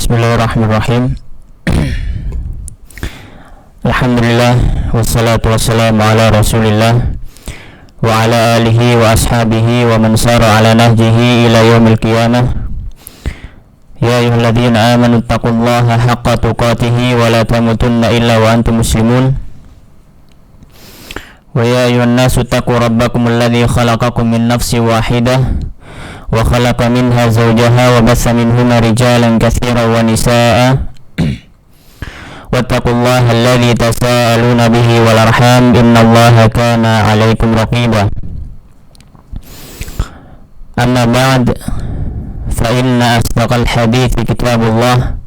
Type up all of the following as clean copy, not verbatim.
Bismillahirrahmanirrahim. Alhamdulillah wassalatu wassalamu ala Rasulillah wa ala alihi wa ashabihi wa man sara ala nahjihi ila yaumil qiyamah. Ya ayyuhalladzina amanu taqullaha haqqa tuqatih wa la tamutunna illa wa antum muslimun. Wa ya ayyuhan nasu taqu rabbakumul ladzi khalaqakum min nafsin wahidah wa khalaqa minha zawjaha wa bassa minhuma rijalan katsiran wa nisaa'a wattaqullaha alladzi tasaaluna bihi wal arham innallaha kana 'alaikum raqiba. Amma ba'd, fa inna asdaqal hadithi kitabullah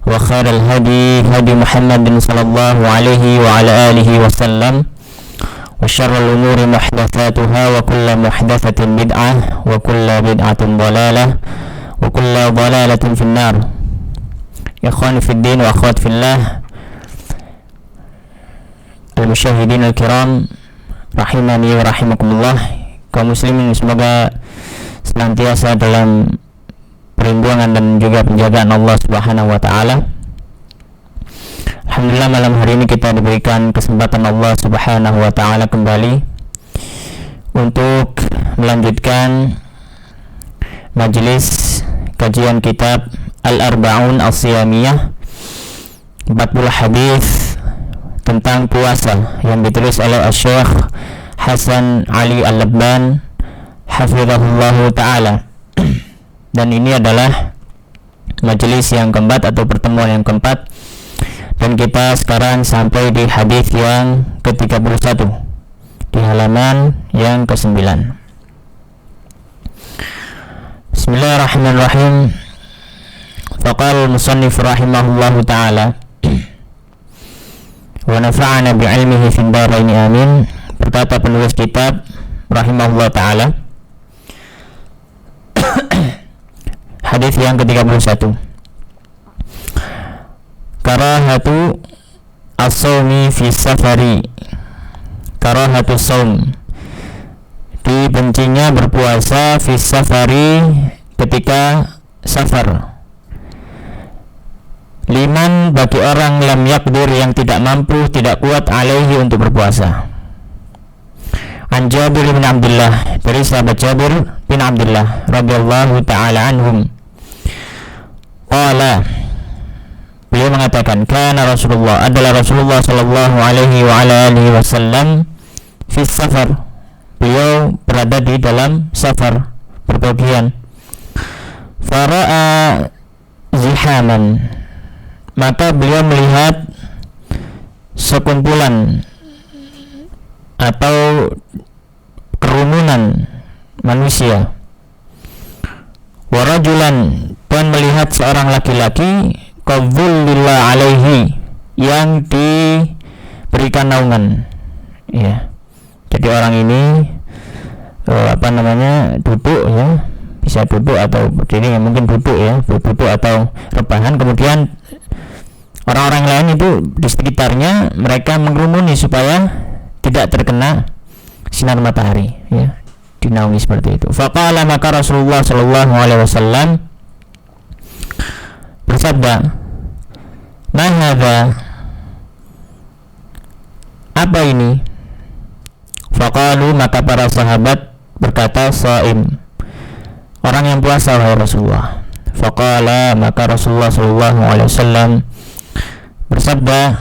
wa khairal hadi hadi Muhammadin sallallahu alaihi wa ala alihi wa sallam wa syarrul umuri muhdatsatuha wa kullu muhdatsatin bid'ah wa kullu bid'atin dhalalah wa kullu dhalalatin finnar. Ikhwani fid din wa akhwat fillah, al-musyahidin al-kiram rahimani wa rahimakumullah. Kaum muslimin semoga senantiasa dalam perlindungan dan juga penjagaan Allah Subhanahu wa taala. Alhamdulillah, malam hari ini kita diberikan kesempatan Allah Subhanahu wa taala kembali untuk melanjutkan majelis kajian kitab Al-Arba'un As-Siyamiyah, 40 hadis tentang puasa yang ditulis oleh Syekh Hasan Ali Al-Labban hafizahullahu taala. Dan ini adalah majelis yang keempat atau pertemuan yang keempat, dan kita sekarang sampai di hadis yang ke-31 di halaman yang ke-9. Bismillahirrahmanirrahim. Faqala al-musannif rahimahullahu ta'ala wa nafa'ana bi'ilmihi fid dharain amin. Berkata penulis kitab rahimahullah ta'ala, hadis yang ke-31, karahatu as-sawmi fi safari. Karahatu saum, dibencinya berpuasa fi safari, ketika safar. Liman, bagi orang lam yakdur, yang tidak mampu, tidak kuat, alaihi, untuk berpuasa. An Jabir bin Abdullah, dari sahabat Jabir bin Abdullah radhiyallahu ta'ala anhum, qala, beliau mengatakan, kana Rasulullah, adalah Rasulullah sallallahu alaihi wa ala alihi wasallam fi safar, beliau berada di dalam safar, berpergian. Fara'a zihaman, maka beliau melihat sekumpulan atau kerumunan manusia. Warajulan, dan melihat seorang laki-laki, qadzullillah alaihi, yang diberikan naungan, ya. Jadi orang ini duduk, ya, bisa duduk atau berdiri, mungkin duduk, ya, duduk atau rebahan. Kemudian orang-orang lain itu di sekitarnya, mereka mengerumuni supaya tidak terkena sinar matahari, ya, dinaungi seperti itu. Faqala, maka Rasulullah sallallahu alaihi wasallam bersabda, ma hadza, apa ini? Faqalu, maka para sahabat berkata, shaim, orang yang puasa wahai Rasulullah. Faqala, maka Rasulullah sallallahu alaihi wasallam bersabda,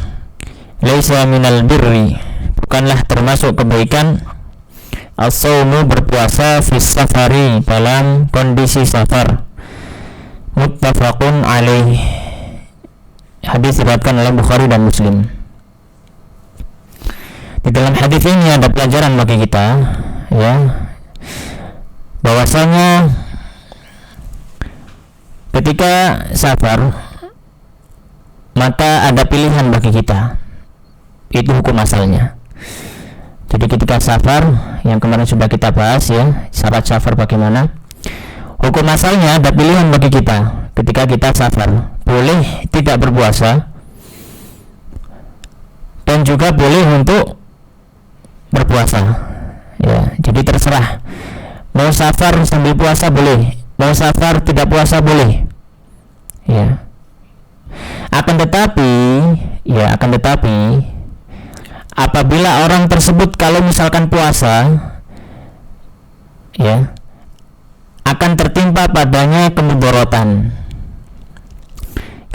laisa minal birri, bukanlah termasuk kebaikan, as-saumu, berpuasa, fi safari, dalam kondisi safar. Muttafaqun alaih, hadis diriwayatkan oleh Bukhari dan Muslim. Di dalam hadis ini ada pelajaran bagi kita, ya, bahwasanya ketika safar maka ada pilihan bagi kita, itu hukum asalnya. Jadi ketika safar, yang kemarin sudah kita bahas, ya, syarat safar bagaimana, hukum asalnya ada pilihan bagi kita. Ketika kita safar, boleh tidak berpuasa dan juga boleh untuk berpuasa, ya. Jadi terserah, mau safar sambil puasa boleh, mau safar tidak puasa boleh, ya. Akan tetapi apabila orang tersebut kalau misalkan puasa, ya, akan tertimpa padanya kemudorotan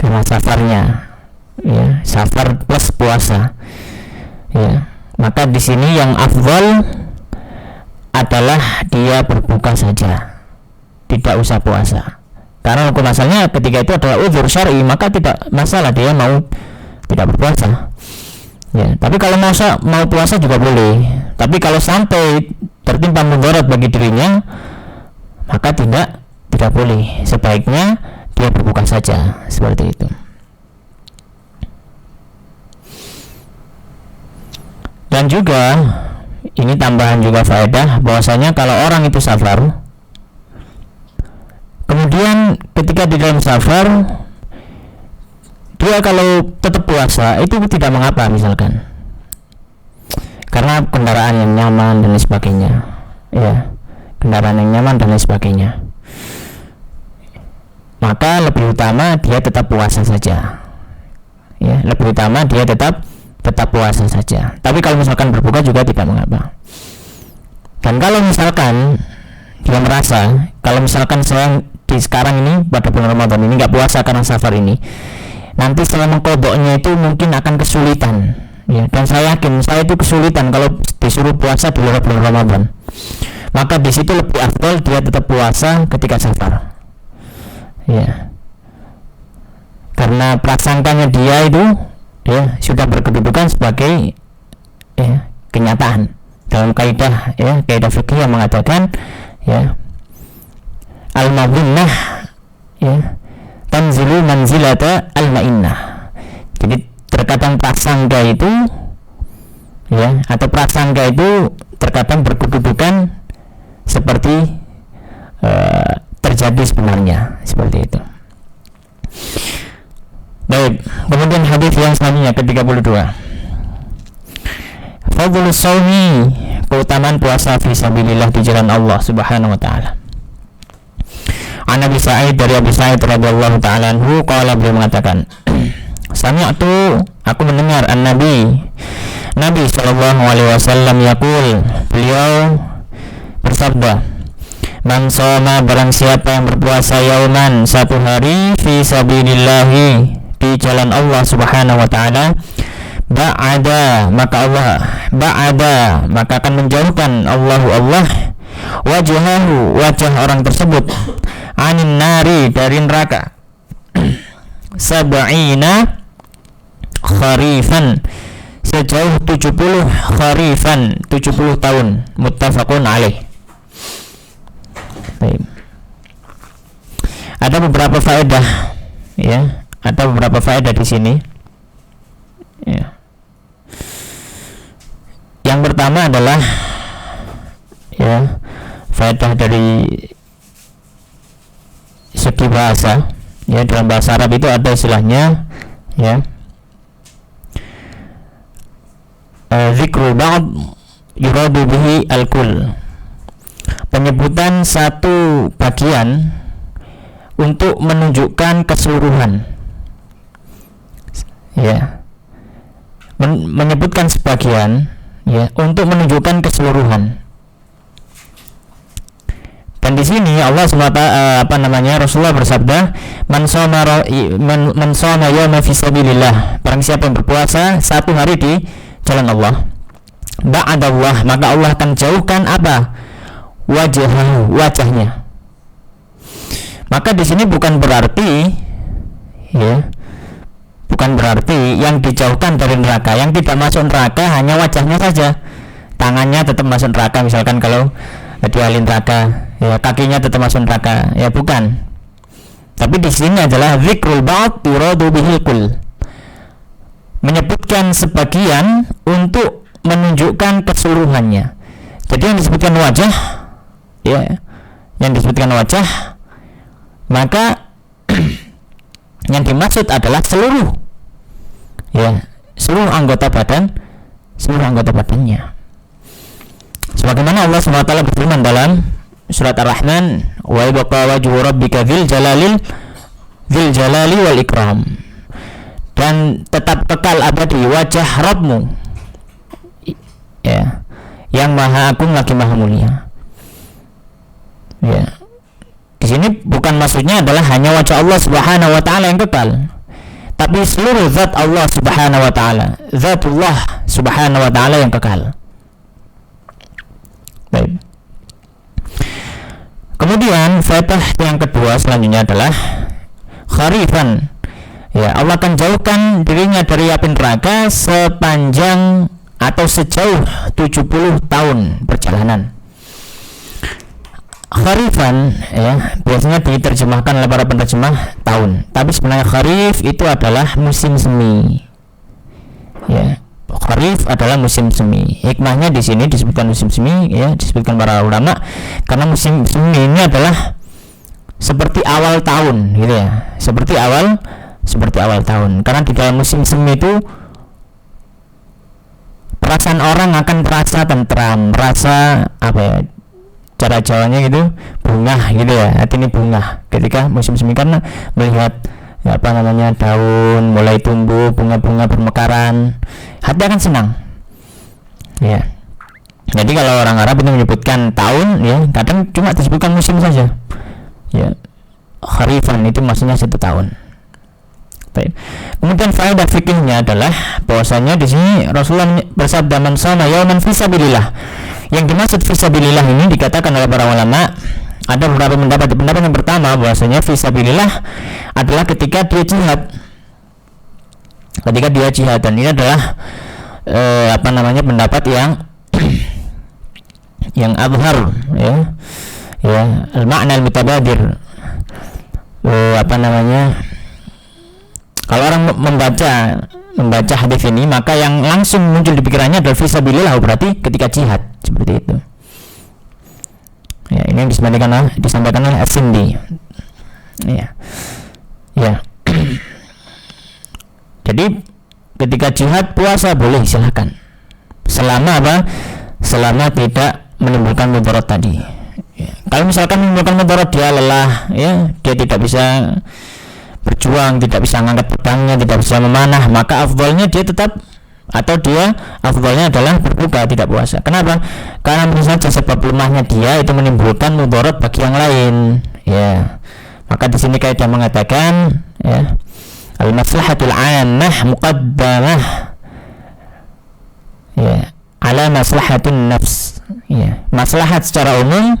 karena safarnya, ya, safar plus puasa, ya, maka di sini yang afdal adalah dia berbuka saja, tidak usah puasa. Karena hukum asalnya ketika itu adalah uzur syar'i, maka tidak masalah dia mau tidak berpuasa. Ya, tapi kalau mau puasa juga boleh. Tapi kalau sampai tertimpa mudarat bagi dirinya, maka tidak boleh. Sebaiknya dia berbuka saja, seperti itu. Dan juga ini tambahan juga faedah bahwasanya kalau orang itu safar, kemudian ketika di dalam safar dia kalau tetap puasa itu tidak mengapa, misalkan karena kendaraan yang nyaman dan lain sebagainya, ya, kendaraan yang nyaman dan lain sebagainya, maka lebih utama dia tetap puasa saja, ya, lebih utama dia tetap puasa saja. Tapi kalau misalkan berbuka juga tidak mengapa. Dan kalau misalkan dia merasa kalau misalkan saya di sekarang ini pada bulan Ramadan ini nggak puasa karena safar ini, nanti setelah mengkodoknya itu mungkin akan kesulitan, ya, dan saya yakin saya itu kesulitan kalau disuruh puasa di luar bulan Ramadan, maka di situ lebih afdal dia tetap puasa ketika safar, ya, karena prasangkanya dia itu, ya, sudah berkedudukan sebagai, ya, kenyataan dalam kaidah, ya, kaidah fikih yang mengatakan, ya, al-madhinnah, ya, tanzilu manzilata al-ma'innah. Jadi terkadang prasangka itu, ya, atau prasangka itu terkadang berkedudukan seperti terjadi sebenarnya, seperti itu. Baik, kemudian hadis yang selanjutnya ke-32. Fadlus shaumi, keutamaan puasa fi sabilillah di jalan Allah Subhanahu wa taala. An Abi Sa'id, dari Abu Sa'id radhiyallahu ta'ala anhu, qala, beliau mengatakan, sami'tu, aku mendengar Nabi sallallahu alaihi wasallam yaqul, beliau bersabda, man shoma, barang siapa yang berpuasa yauman, satu hari, fi sabilillahi, di jalan Allah Subhanahu wa taala, ba'ada, maka akan menjauhkan Allah wajahahu, wajah orang tersebut, anin nari, dari neraka, sab'ina kharifan, sejauh 70 kharifan, 70 tahun, muttafaqun alaih. Ada beberapa faedah, ya, ada beberapa faedah di sini, ya. Yang pertama adalah, ya, faedah dari segi bahasa, ya, dalam bahasa Arab itu ada istilahnya, ya, zikru ba'd yuradu bihi al-kull, penyebutan satu bagian untuk menunjukkan keseluruhan, ya, menyebutkan sebagian, ya, untuk menunjukkan keseluruhan. Dan di sini Allah SWT, Rasulullah bersabda, man shoma yawma fi sabilillah, barang siapa yang berpuasa satu hari di jalan Allah, ba'adallah, maka Allah akan jauhkan apa? Wajahnya. Maka di sini bukan berarti, ya, bukan berarti yang dijauhkan dari neraka, yang tidak masuk neraka hanya wajahnya saja, tangannya tetap masuk neraka, misalkan kalau di ahli neraka, ya, kakinya tetap masuk neraka, ya, bukan. Tapi di sini adalah zikrul ba'd yuradu bihil kull, menyebutkan sebagian untuk menunjukkan keseluruhannya. Jadi yang disebutkan wajah, ya, yang disebutkan wajah, maka yang dimaksud adalah seluruh, ya, seluruh anggota badannya. Sebagaimana Allah SWT berfirman dalam surat Ar-Rahman, wa yabqa wajhu rabbika dzil jalali wal ikram, kekal abadi, wajah Rabbmu, ya, yang maha agung lagi maha mulia. Ya, di sini bukan maksudnya adalah hanya wajah Allah Subhanahu wa taala yang kekal, tapi seluruh zat Allah Subhanahu wa taala, zatullah Subhanahu wa taala yang kekal. Baik. Kemudian faedah yang kedua selanjutnya adalah kharifan. Ya, Allah akan jauhkan dirinya dari api neraka sepanjang atau sejauh 70 tahun perjalanan. Kharifan, ya, biasanya diterjemahkan oleh para penerjemah tahun, tapi sebenarnya kharif itu adalah musim semi. Ya, kharif adalah musim semi. Hikmahnya di sini disebutkan musim semi, ya, disebutkan para ulama karena musim semi ini adalah seperti awal tahun, gitu ya. Seperti awal tahun. Karena di dalam musim semi itu perasaan orang akan terasa tentram, rasa apa ya? Cara Jawanya gitu, bunga gitu ya. Artinya bunga ketika musim semi, karena melihat ya, apa namanya, daun mulai tumbuh, bunga-bunga bermekaran, hati akan senang. Ya. Jadi kalau orang Arab itu menyebutkan tahun, ya, kadang cuma disebutkan musim saja. Ya. Kharifan itu maksudnya 1 tahun. Baik. Kemudian faedah fikihnya adalah bahwasanya di sini Rasulullah bersabda, "Man shoma yauman fi sabilillah." Yang dimaksud fisabilillah ini dikatakan oleh para ulama, ada beberapa pendapat. Pendapat yang pertama bahwasanya fisabilillah adalah ketika dia jihad. Dan ini adalah apa namanya, pendapat yang azhar, ya. Ya, al-ma'na al-mutabadir. Apa namanya? Kalau orang membaca hadis ini, maka yang langsung muncul di pikirannya adalah fisabilillah, berarti ketika jihad, seperti itu. Ya, ini yang disampaikan oleh As-Sindi. Ya. Ya. Jadi ketika jihad, puasa boleh, silakan. Selama apa? Selama tidak menimbulkan mudarat tadi. Ya. Kalau misalkan menimbulkan mudarat, dia lelah, ya, dia tidak bisa berjuang, tidak bisa mengangkat pedangnya, tidak bisa memanah, maka afdalnya dia tetap, atau dia afdalnya adalah berbuka, tidak puasa. Kenapa? Karena misalnya sebab lemahnya dia itu menimbulkan mudarat bagi yang lain, ya. Maka di sini kaidah mengatakan, ya, al-maslahatul 'ammah muqaddamah, ya, ala maslahatun nafs. Ya, maslahat secara umum,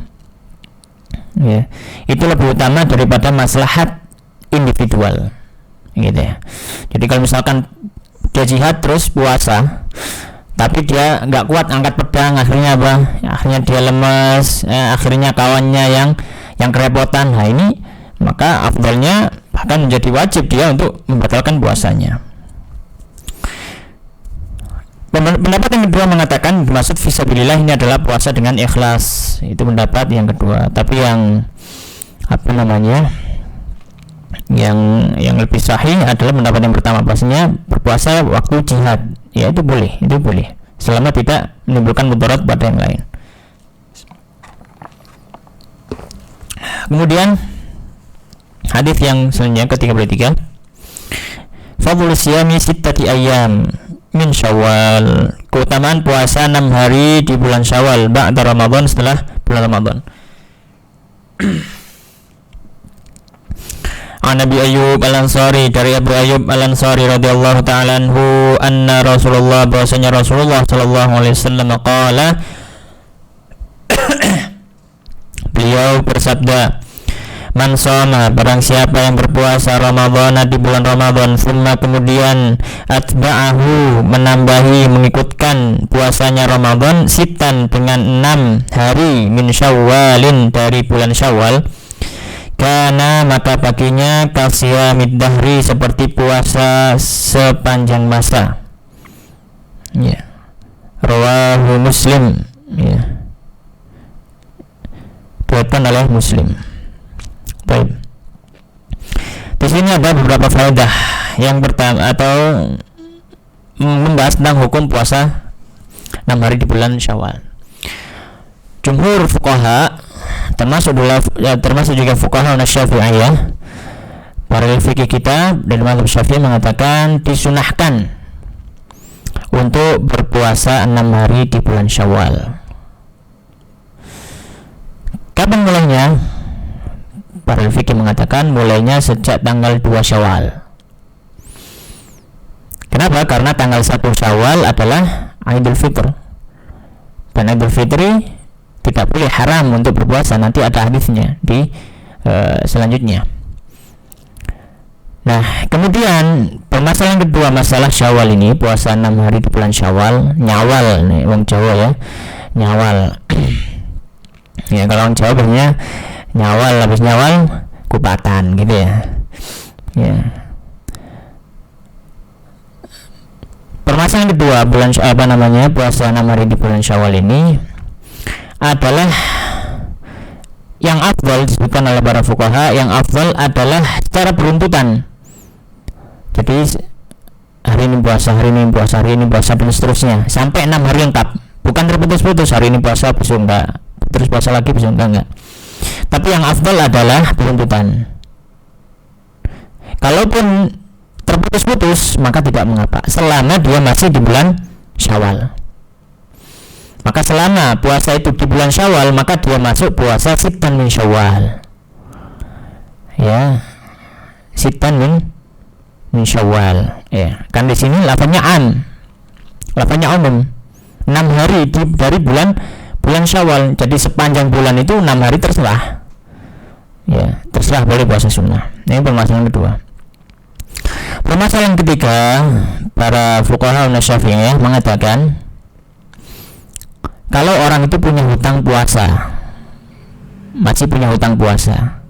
ya, itu lebih utama daripada maslahat individual, gitu ya. Jadi kalau misalkan dia jihad terus puasa, tapi dia nggak kuat angkat pedang, akhirnya apa? Akhirnya dia lemas, akhirnya kawannya yang kerepotan. Nah ini, maka afdalnya bahkan menjadi wajib dia untuk membatalkan puasanya. Pendapat yang kedua mengatakan maksud fisabilillah ini adalah puasa dengan ikhlas. Itu pendapat yang kedua. Tapi yang apa namanya? Yang lebih sahih adalah pendapat yang pertama, bahwasanya berpuasa waktu jihad, ya itu boleh selama tidak menimbulkan mudarat pada yang lain. Kemudian hadis yang selanjutnya ke-33, fadlus siyami sittati ayyam min Syawal, keutamaan puasa 6 hari di bulan Syawal ba'da Ramadan, setelah bulan Ramadan. Nabi Ayyub Al-Ansari, dari Abu Ayyub Al-Ansari radhiyallahu ta'ala anhu, anna Rasulullah, bahwasanya Rasulullah sallallahu alaihi wasallam qala, beliau bersabda, man shoma, barang siapa yang berpuasa Ramadan, di bulan Ramadan, thumma, kemudian atba'ahu, menambahi, mengikutkan puasanya Ramadan, sitan, dengan 6 hari, min Syawalin, dari bulan Syawal, kana, maka baginya kasiyamid dahri, seperti puasa sepanjang masa. Ya. Rawahu Muslim, ya. Diriwayatkan oleh Muslim. Baik. Di sini ada beberapa faedah. Yang pertama, atau membahas tentang hukum puasa 6 hari di bulan Syawal. Jumhur fuqaha, termasuk juga fuqaha Syafi'iyah, para fikih kita dari mazhab Syafi'i, mengatakan disunahkan untuk berpuasa 6 hari di bulan Syawal. Kapan mulainya? Para fikih mengatakan mulainya sejak tanggal 2 Syawal. Kenapa? Karena tanggal 1 Syawal adalah Idul Fitr. Dan Idul Fitri tidak boleh, haram untuk berpuasa. Nanti ada hadisnya di selanjutnya. Nah, kemudian permasalahan kedua, masalah Syawal ini, puasa 6 hari di bulan Syawal, nyawal nih wong Jawa ya. Nyawal. Ya, kalau orang Jawa biasanya nyawal, habis nyawal kupatan gitu ya. Ya. Permasalahan kedua, puasa 6 hari di bulan Syawal ini adalah yang afdal, disebutkan oleh para fuqaha, yang afdal adalah secara beruntutan. Jadi hari ini puasa, hari ini puasa, hari ini puasa, dan seterusnya sampai 6 hari lengkap. Bukan terputus-putus, hari ini puasa, besok enggak, terus puasa lagi, besok enggak. Tapi yang afdal adalah beruntutan. Kalaupun terputus-putus maka tidak mengapa, selama dia masih di bulan Syawal. Maka selama puasa itu di bulan Syawal, maka dia masuk puasa sittan min Syawal. Ya, sittan min Syawal. Ya, kan di sini lafaznya lafaznya umum. 6 hari dari bulan Syawal. Jadi sepanjang bulan itu 6 hari terserah. Ya, terserah, boleh puasa sunnah. Ini permasalahan kedua. Permasalahan ketiga, para fuqaha Syafi'iyah mengatakan kalau orang itu punya hutang puasa, masih punya hutang puasa,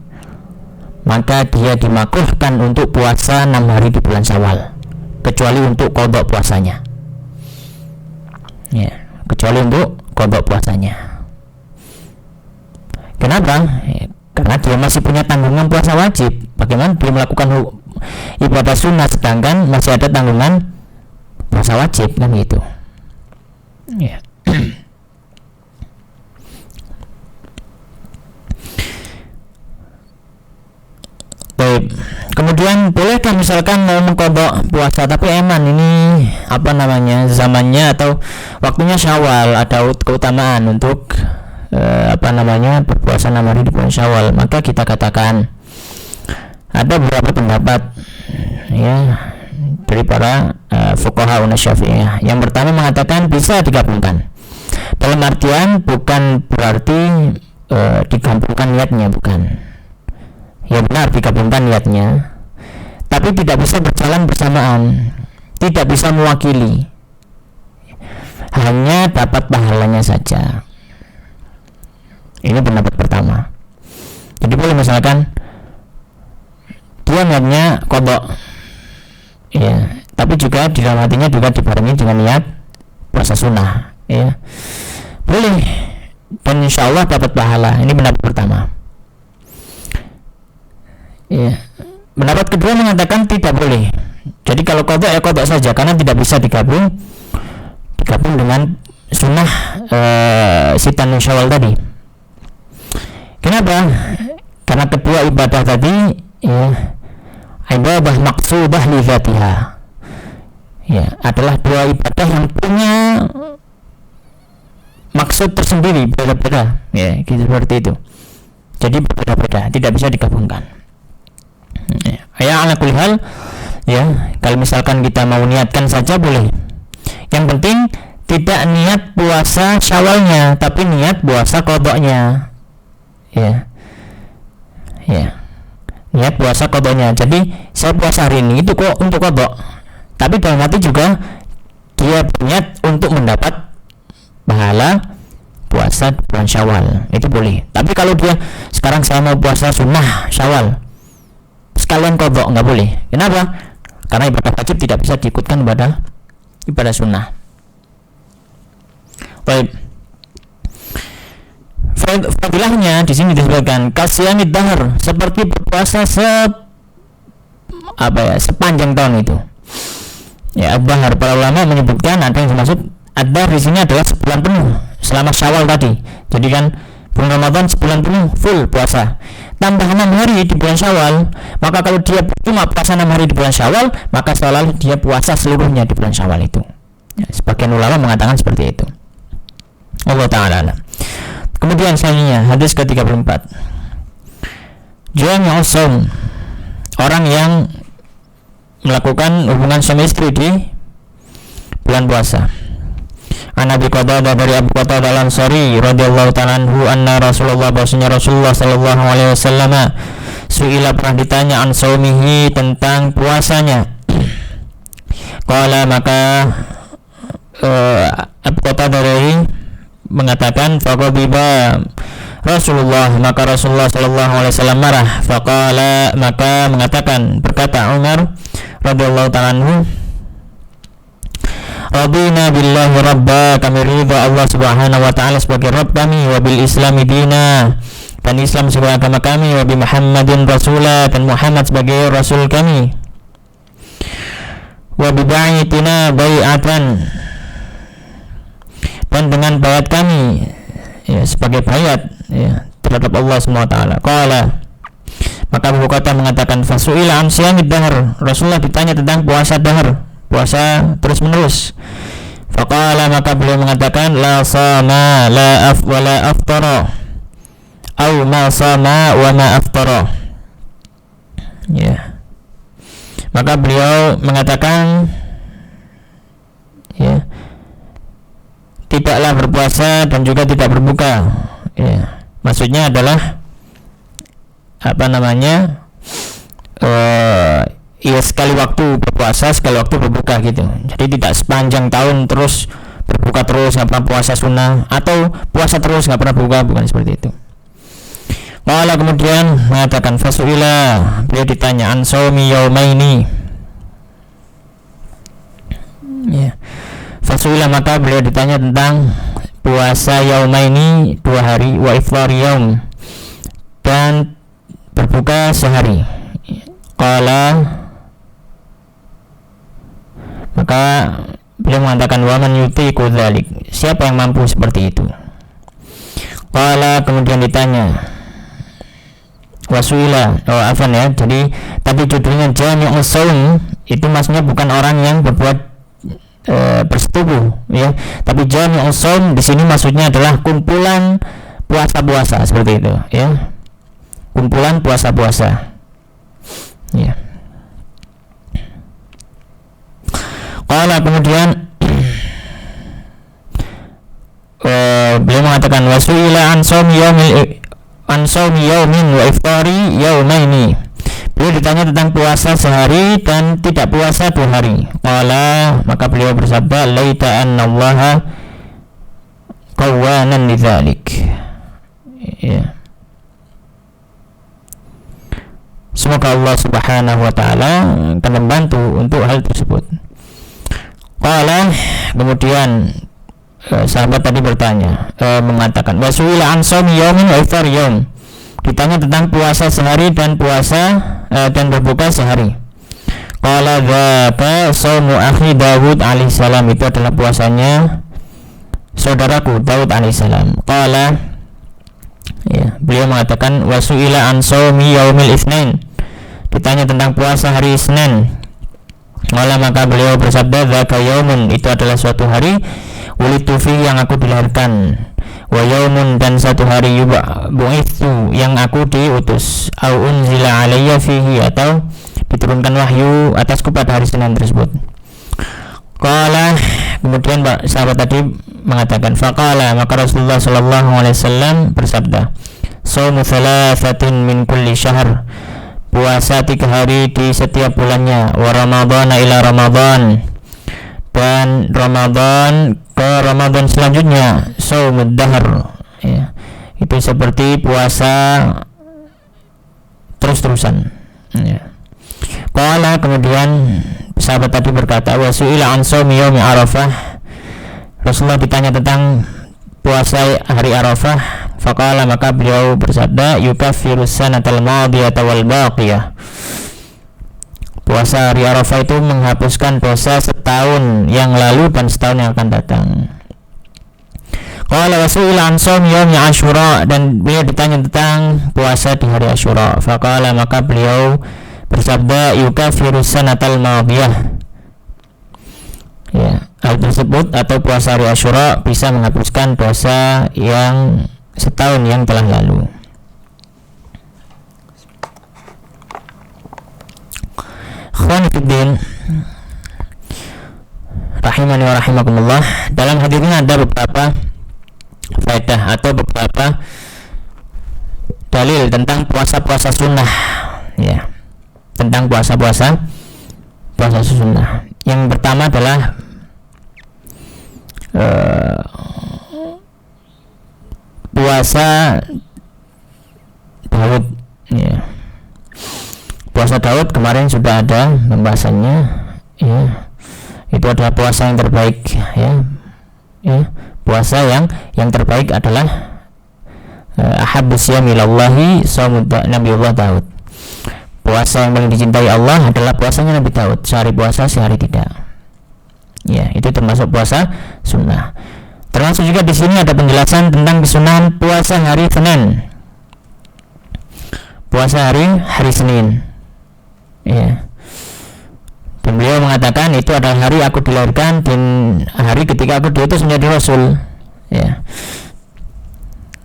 maka dia dimakruhkan untuk puasa 6 hari di bulan Syawal, kecuali untuk qadha puasanya. Ya, kecuali untuk qadha puasanya. Kenapa? Ya, karena dia masih punya tanggungan puasa wajib. Bagaimana dia melakukan ibadah sunnah sedangkan masih ada tanggungan puasa wajib, kan gitu. Ya. Baik. Kemudian bolehkah misalkan mau mengqadha puasa tapi ini zamannya atau waktunya Syawal, ada keutamaan untuk berpuasa 6 hari di bulan Syawal, maka kita katakan ada beberapa pendapat ya dari para fuqaha Syafi'iyah. Yang pertama mengatakan bisa digabungkan. Dalam artian bukan berarti digabungkan niatnya, bukan. Ya benar, digabungkan niatnya, tapi tidak bisa berjalan bersamaan, tidak bisa mewakili, hanya dapat pahalanya saja. Ini pendapat pertama. Jadi boleh misalkan dia niatnya qadha, ya, tapi juga di dalam hatinya juga dibarengi dengan niat puasa sunnah, ya, boleh, dan insya Allah dapat pahala. Ini pendapat pertama. Ya. Pendapat kedua mengatakan tidak boleh. Jadi kalau qadha ya qadha saja, karena tidak bisa digabung dengan sunnah sittan min Syawal tadi. Kenapa? Karena kedua ibadah tadi ya ibadah maqsudah li dzatiha. Ya, adalah dua ibadah yang punya maksud tersendiri, beda-beda. Ya, gitu, seperti itu. Jadi berbeda-beda, tidak bisa digabungkan. Ya, ala kulli hal, ya, kalau misalkan kita mau niatkan saja boleh. Yang penting tidak niat puasa Syawalnya, tapi niat puasa qadhanya. Ya. Ya. Niat puasa qadhanya. Jadi saya puasa hari ini itu kok untuk qadha. Tapi dalam hati juga dia berniat untuk mendapat pahala puasa bulan Syawal. Itu boleh. Tapi kalau dia sekarang saya mau puasa sunnah Syawal, sekalian qadha, enggak boleh. Kenapa? Karena ibadah wajib tidak bisa diikutkan ibadah sunnah. Baik. Fadilahnya di sini disebutkan kasiyamid dahr, seperti berpuasa sepanjang tahun itu. Ya, ad-dahr, para ulama menyebutkan ada yang dimaksud ad-dahr di sini adalah sebulan penuh selama Syawal tadi. Jadi kan bulan Ramadan sebulan penuh full puasa. Tambah 6 hari di bulan Syawal, maka kalau dia cuma puasa 6 hari di bulan Syawal, maka selalu dia puasa seluruhnya di bulan Syawal itu. Sebagian ulama mengatakan seperti itu. Allah Ta'ala alam. Kemudian selanjutnya hadis ke-34. Jami'us shaum, orang yang melakukan hubungan suami istri di bulan puasa. An Abi Qatadah, dari Abu Qatadah Al-Ansari radhiyallahu ta'ala anhu, anna Rasulullah, bahwasanya Rasulullah sallallahu alaihi wasallam suila, pernah ditanya, an saumihi, tentang puasanya. Qala, maka Abu Qatadah dari mengatakan, faqabiba Rasulullah, maka Rasulullah sallallahu alaihi wasallam marah. Faqala, maka berkata Umar radhiyallahu ta'ala anhu, radina billahi rabba, kami ridha Allah subhanahu wa ta'ala sebagai Rabb kami, wa bil islami dina, dan Islam sebagai agama kami, wa bi Muhammadin rasula, dan Muhammad sebagai rasul kami, wa bi ba'itina bai'atan, dan dengan bayat kami, ya, sebagai bayat, ya, terhadap Allah subhanahu wa ta'ala. Qala, maka Abu Qatadah mengatakan, fasu'ila an siyamid dahr, Rasulullah ditanya tentang puasa dahr, puasa terus menerus. Faqala, maka beliau mengatakan, la sama la af wa la aftara, au ma sama wa ma aftara. Ya, maka beliau mengatakan, ya, tidaklah berpuasa dan juga tidak berbuka. Ya, maksudnya adalah ya, sekali waktu berpuasa, sekali waktu berbuka gitu. Jadi tidak sepanjang tahun terus berbuka terus, nggak pernah puasa sunnah, atau puasa terus nggak pernah berbuka, bukan seperti itu. Qala, kemudian mengatakan, fasuila, beliau ditanya, an shaumi yaumaini. Ya, fasuila, maka beliau ditanya tentang puasa yaumaini, 2 hari, wa iftar yaum, dan berbuka sehari. Qala, maka beliau mengatakan, wa man yutiqu dzalik, siapa yang mampu seperti itu. Qala, kemudian ditanya, wasuila, ya, jadi tadi judulnya Jami'us shaum, itu maksudnya bukan orang yang berbuat bersetubuh, ya, tapi Jami'us shaum di sini maksudnya adalah kumpulan puasa-puasa seperti itu, ya, kumpulan puasa-puasa, ya. Qala, kemudian beliau mengatakan, wasuila an shaumi yaumin wa iftari yaumaini, beliau ditanya tentang puasa sehari dan tidak puasa 2 hari. Qala, maka beliau bersabda, laita annallaha qawwanan lidzalik, ya, semoga Allah subhanahu wa ta'ala akan membantu untuk hal tersebut. Qala, kemudian sahabat tadi bertanya, mengatakan, wasuila an shaumi yaumin wa iftar yaum, ditanya tentang puasa sehari dan puasa dan berbuka sehari. Qala, dzaka shaumu akhi Daud alaihissalam, itu adalah puasanya saudaraku Daud alaihissalam. Qala, ya, beliau mengatakan, wasuila an shaumi yaumil itsnain, ditanya tentang puasa hari Isnin. Qala, maka beliau bersabda, dzaka yaumun, itu adalah suatu hari, wulitu fi, yang aku dilahirkan, wa yaumun, dan satu hari, bu'itsu, yang aku diutus, au unzila alayya fihi, atau diturunkan wahyu atasku pada hari Senin tersebut. Qala, kemudian sahabat tadi mengatakan, faqala, maka Rasulullah sallallahu alaihi wasallam bersabda, shaumu thalathatin min kulli syahr, puasa 3 hari di setiap bulannya, wa ramadhana ila ramadhan, dan Ramadan ke Ramadan selanjutnya, shaumud dahr, ya, itu seperti puasa terus-terusan, ya. Qala, kemudian sahabat tadi berkata, wasuila an shaumi yaumi arafah, Rasulullah ditanya tentang puasa hari Arafah. Faqala, maka beliau bersabda, yukaffiru sanatal madiyata wal baqiyah, puasa hari Arafah itu menghapuskan dosa setahun yang lalu dan setahun yang akan datang. Qala wasuila an shaumi yaumi Asyura, dan beliau ditanya tentang puasa di hari Asyura. Faqala, maka beliau bersabda, yukaffiru sanatal madiyah, ya, hal tersebut atau puasa hari Asyura bisa menghapuskan dosa yang setahun yang telah lalu. Ikhwan fillah rahimani wa rahimakumullah, dalam hadis ini ada beberapa faedah atau beberapa dalil tentang puasa-puasa sunnah, ya, tentang puasa sunnah. Yang pertama adalah puasa Daud, ya. Puasa Daud kemarin sudah ada pembahasannya, ya. Itu adalah puasa yang terbaik, ya. Puasa yang terbaik adalah ahabbus siyami ilallahi shaumud Nabiullah Daud. Puasa yang paling dicintai Allah adalah puasanya Nabi Daud, sehari puasa sehari tidak. Ya, itu termasuk puasa sunnah. Termasuk juga di sini ada penjelasan tentang kesunahan puasa hari Senin. Puasa hari Senin. Ya. Dan beliau mengatakan itu adalah hari aku dilahirkan dan hari ketika aku diutus menjadi Rasul. Ya.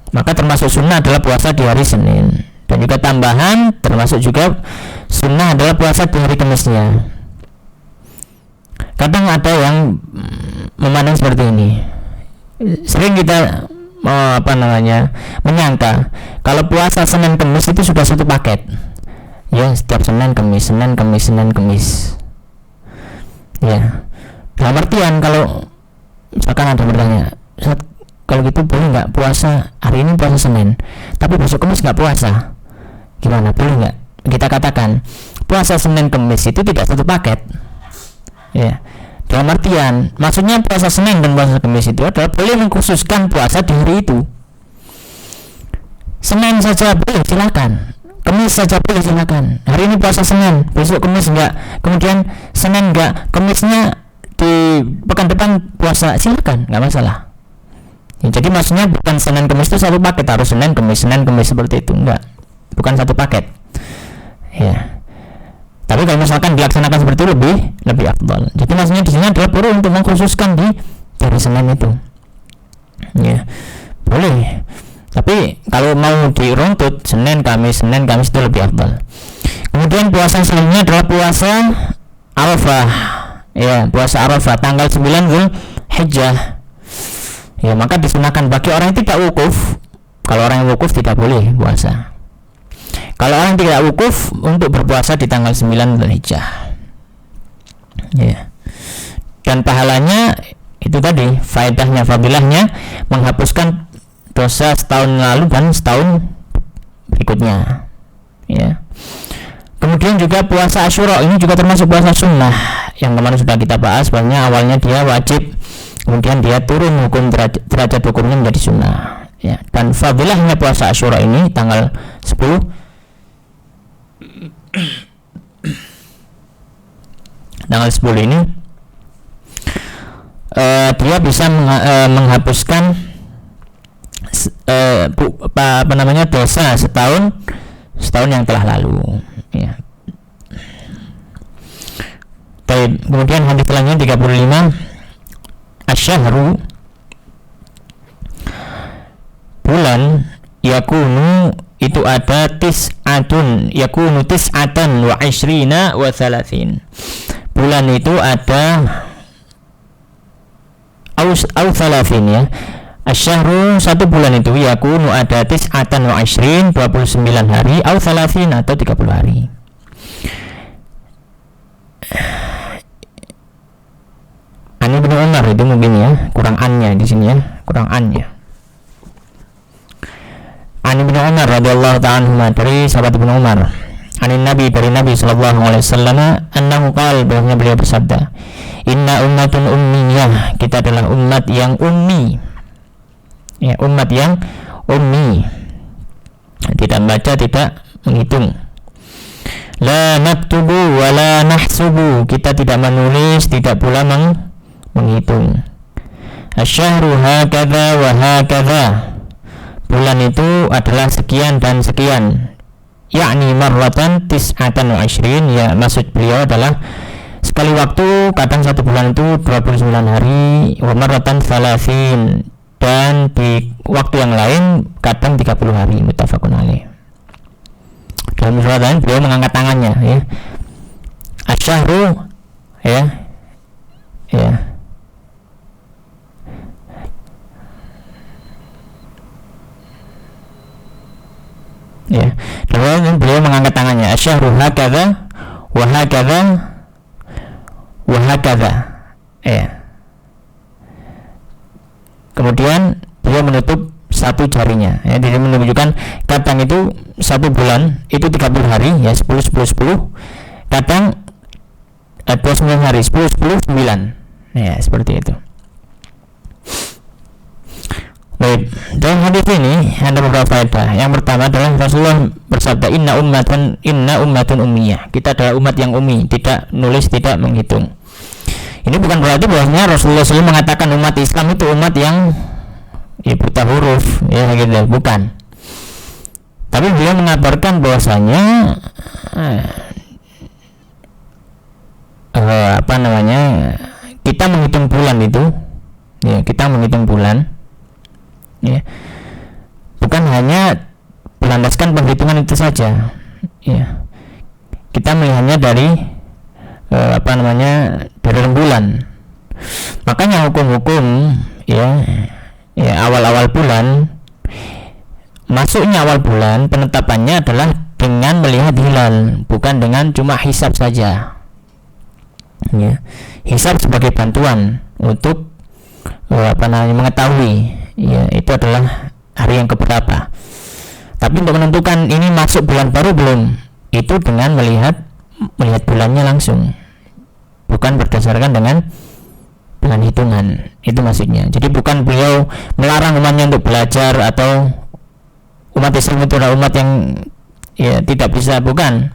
Maka termasuk sunnah adalah puasa di hari Senin. Dan juga tambahan termasuk juga sunnah adalah puasa di hari Kamisnya. Kadang ada yang memandang seperti ini. Sering kita menyangka kalau puasa Senin Kamis itu sudah satu paket. Ya, setiap Senin Kamis. Ya, dalam artian kalau misalkan ada bertanya, kalau gitu boleh nggak puasa hari ini puasa Senin, tapi besok Kamis nggak puasa? Gimana, boleh nggak? Kita katakan puasa Senin Kamis itu tidak satu paket. Ya, dalam artian maksudnya puasa Senin dan puasa Kamis itu adalah boleh mengkhususkan puasa di hari itu. Senin saja boleh, silakan. Kamis saja boleh, silakan. Hari ini puasa Senin, besok Kamis enggak, kemudian Senin enggak, Kamisnya di pekan depan puasa, silakan, enggak masalah. Ya, jadi maksudnya bukan Senin Kamis itu satu paket, harus Senin Kamis seperti itu, enggak, bukan satu paket. Ya. Tapi kalau misalkan dilaksanakan seperti itu lebih afdal. Jadi maksudnya di sini adalah perlu untuk mengkhususkan di hari Senin itu. Ya, boleh. Tapi kalau mau diruntut Senin Kamis itu lebih afdal. Kemudian puasa selanjutnya adalah puasa Arafah. Ya, puasa Arafah tanggal 9 Zulhijjah. Ya, maka disunahkan bagi orang yang tidak wukuf. Kalau orang yang wukuf tidak boleh puasa. Kalau orang tidak wukuf untuk berpuasa di tanggal 9 Zulhijjah. Ya. Dan pahalanya itu tadi, faedahnya, fadilahnya menghapuskan dosa setahun lalu dan setahun berikutnya. Ya. Kemudian juga puasa Asyura ini juga termasuk puasa sunnah yang kemarin sudah kita bahas. Bahwa awalnya dia wajib, kemudian dia turun hukum derajat hukumnya menjadi sunnah. Ya. Dan fadilahnya puasa Asyura ini tanggal 10 ini dia bisa menghapuskan dosa setahun yang telah lalu. Ya. Baik, kemudian hadis selanjutnya 35, asyhru bulan yakunu itu ada tis'atan wa ishrina wa thalathin. Bulan itu ada au thalathin, ya. Asyhru satu bulan itu yakunu ada tis'atan wa ishrin 29 hari au thalathin atau 30 hari. Ani bin Umar itu mungkin ya, kurang annya di sini ya, kurang annya. Ani bin Umar radhiyallahu ta'ala anhu, dari sahabat Ibnu Umar, dari Nabi sallallahu alaihi wasallam, annahu qala, bahwa beliau bersabda, inna ummatun ummiyah, kita adalah umat yang ummi. Ya, umat yang ummi, tidak baca, tidak menghitung. La naktubu wa la nahsubu, kita tidak menulis, tidak pula menghitung. Asyhru hakadha wa hakadha, bulan itu adalah sekian dan sekian, yakni marratan tis'atan wa ishrin, ya, maksud beliau adalah sekali waktu, kadang 1 bulan itu 29 hari, wa marratan 30, dan di waktu yang lain kadang 30 hari. Muttafaqun alaih. Dalam surat lain beliau mengangkat tangannya, ya. Asyahru, ya. Dan beliau mengangkat tangannya, asyahru hakadha wa hakadha wa hakadha, ya. Kemudian beliau menutup satu jarinya, ya. Jadi menunjukkan kadang itu 1 bulan itu 30 hari, ya, 10 10 10. Kadang 29 hari, 10 10 9. Ya, seperti itu. Baik, dalam hadis ini ada beberapa faedah. Yang pertama adalah Rasulullah bersabda, inna ummatun ummiyah. Kita adalah umat yang ummi, tidak nulis, tidak menghitung. Ini bukan berarti bahwasanya Rasulullah SAW mengatakan umat Islam itu umat yang buta huruf, ya gitu, bukan. Tapi beliau mengabarkan bahwasanya kita menghitung bulan itu, ya, kita menghitung bulan, ya, bukan hanya berlandaskan penghitungan itu saja, ya. Kita melihatnya dari dari rembulan. Makanya hukum-hukum, ya, awal-awal bulan, masuknya awal bulan, penetapannya adalah dengan melihat hilal, bukan dengan cuma hisab saja, ya. Hisab sebagai bantuan untuk mengetahui, ya, itu adalah hari yang keberapa. Tapi untuk menentukan ini masuk bulan baru belum, itu dengan melihat bulannya langsung, bukan berdasarkan dengan hitungan. Itu maksudnya. Jadi bukan beliau melarang umatnya untuk belajar, atau umat Islam itu adalah umat yang, ya, tidak bisa, bukan,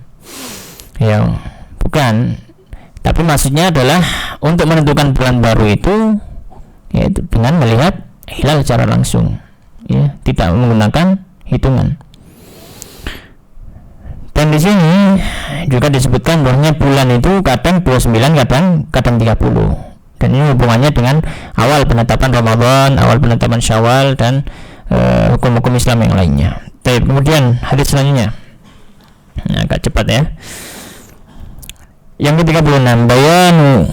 ya, bukan. Tapi maksudnya adalah untuk menentukan bulan baru itu, yaitu dengan melihat hilal secara langsung, ya, tidak menggunakan hitungan. Dan di sini juga disebutkan bahwa bulan itu kadang 29, kadang 30. Dan ini hubungannya dengan awal penetapan Ramadan, awal penetapan Syawal, dan hukum-hukum Islam yang lainnya. Baik, kemudian hadis selanjutnya. Nah, agak cepat, ya. Yang ke-36, bayanu,